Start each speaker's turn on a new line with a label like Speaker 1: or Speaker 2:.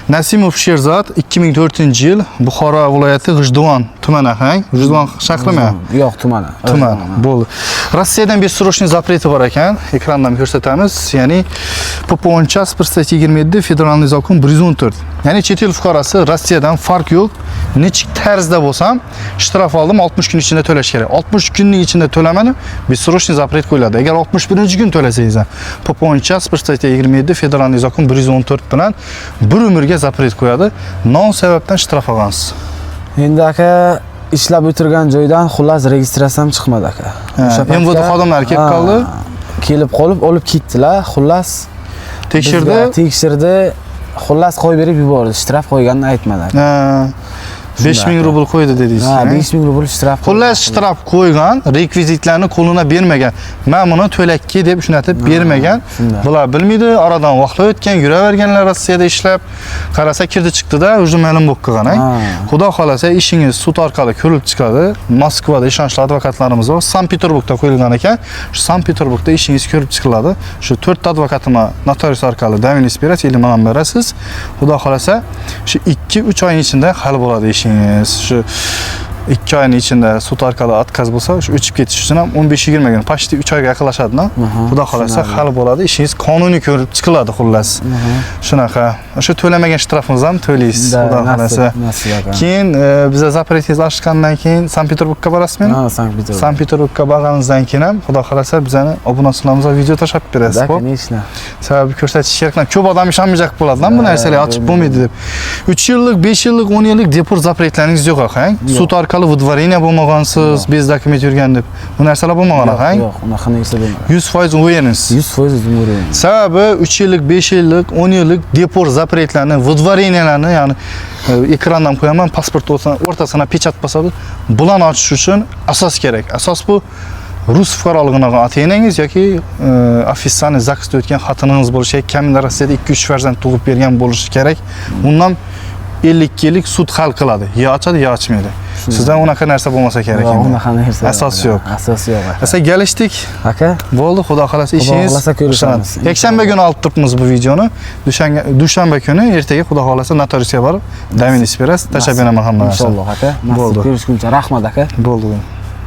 Speaker 1: Nasimov Sherzod 2004-yil Buxoro viloyati G'ijduvon tumani, G'ijduvon shahrimi?
Speaker 2: Yo'q, tumani.
Speaker 1: Tuman. Bo'ldi. Rossiyadan бессрочный запрeti bor ekan. Ekrandan ko'rsatamiz. Ya'ni PPON час 127 Federalniy zakon 114. Ya'ni chet el fuqarosi Rossiyadan farq yo'q. Nechik tarzda bo'lsam, shtraf oldim 60 kun ichida to'lash kerak. 60 kunning ichida to'lamani бессрочный запрет qo'yiladi. Agar 61-kun to'lasangiz, PPON час 127 Federalniy zakon 114 bilan bir umrga запрет qo'yadi. Non sababdan shtraf olgansiz.
Speaker 2: Endi aka ishlab o'tirgan joydan xullas registratsiyam chiqmadi aka.
Speaker 1: MVD xodimlari kelib qoldi.
Speaker 2: Kelib qolib olib ketdilar. Xullas tekshirdi. Xullas qo'yib berib yubordi. Shtraf qo'yganini aytmadi aka.
Speaker 1: 5000 rubl qo'ydi dedingiz.
Speaker 2: 5000 rubl shtraf.
Speaker 1: Xullas shtraf qo'ygan, rekvizitlarni qo'lina bermagan. Men buni to'lakki deb shunatib bermagan. Bular bilmaydi, oradan vaqt o'tgan, yuraverganlar Rossiyada ishlab, qarasa kirdi chiqdi-da, o'zi ma'lum bo'lib qolgan. Xudo xolasa ishingiz sud orqali ko'rilib chiqadi. Moskvada ishonchli advokatlarimiz bor. Sankt-Peterburgda qo'yilgan ekan. Shu Sankt-Peterburgda ishingiz ko'rib chiqiladi. Shu 4 ta advokatima notarius orqali davenist berasiz, ilm bilan berasiz. Xudo xolasa shu 2-3 oyning ichida hal bo'ladi ish. Şu 2 oyning ichida sud orqali отказ bo'lsa, shu o'chib ketish uchun ham 15-20 kun, почти 3 oyga yaqinlashadi-da. Xudo xolasa hal bo'ladi, ishingiz qonuniy ko'rib chiqiladi xullas. Shunaqa. O'sha to'lamagan shtrafimizni ham to'laysiz, xudo xolasa. Keyin biza zapretingiz oshgandan keyin Sankt-Peterburgga borasizmi?
Speaker 2: Ha, Sankt-Peterburg.
Speaker 1: Sankt-Peterburgga borganingizdan keyin ham xudo xolasa bizani obunachilarimizga video tashlab berasiz, xo'p? Sababi ko'rsatish kerak. Ko'p odam ishonmayjak bo'ladi-da, bu narsalar ochib bo'lmaydi deb. 3 yillik, 5 yillik, 10 yillik deport zapretlaringiz yo'q, aka. Sud orqali выдворение bo'lmagansiz, bez dokument yurgan deb. Bu narsalar bo'lmagan, aka.
Speaker 2: Yo'q, unaqa narsa bo'lmaydi.
Speaker 1: 100% o'yinsiz.
Speaker 2: 100% o'yinsiz.
Speaker 1: Sababi 3 yillik, 5 yillik, 10 yillik deport zapretlarni, выдворениyalarni, ya'ni ekrandan qo'yaman, pasport o'rtasına pechat bosadi. Bularni ochish uchun asos kerak. Asos bu Rus fuqaroligini olgan ota-enangiz yoki ofitsialniy zakisda o'tgan xotiningiz bo'lishi, kamida Rossiyada 2-3 farzand tug'ib bergan bo'lishi kerak. Undan 52 yillik sud hal qiladi. Yo ochadi, yo ochmaydi. Sizdan unaqa narsa bo'lmasa kerak endi.
Speaker 2: Unaqa narsa.
Speaker 1: Asos yo'q.
Speaker 2: Asos yo'q.
Speaker 1: Asa galishdik.
Speaker 2: Aka,
Speaker 1: bo'ldi, xudo xolasa ishingiz.
Speaker 2: Xudo xolasa ko'rishamiz.
Speaker 1: Yakshanba kuni olib turibmiz bu videoni. Dushanba kuni ertaga xudo xolasa notariusga borib, davenist berasiz, tashlab beraman hamma narsani.
Speaker 2: Inshaalloh aka. Bo'ldi. Ko'rishguncha rahmat aka.
Speaker 1: Bo'ldi.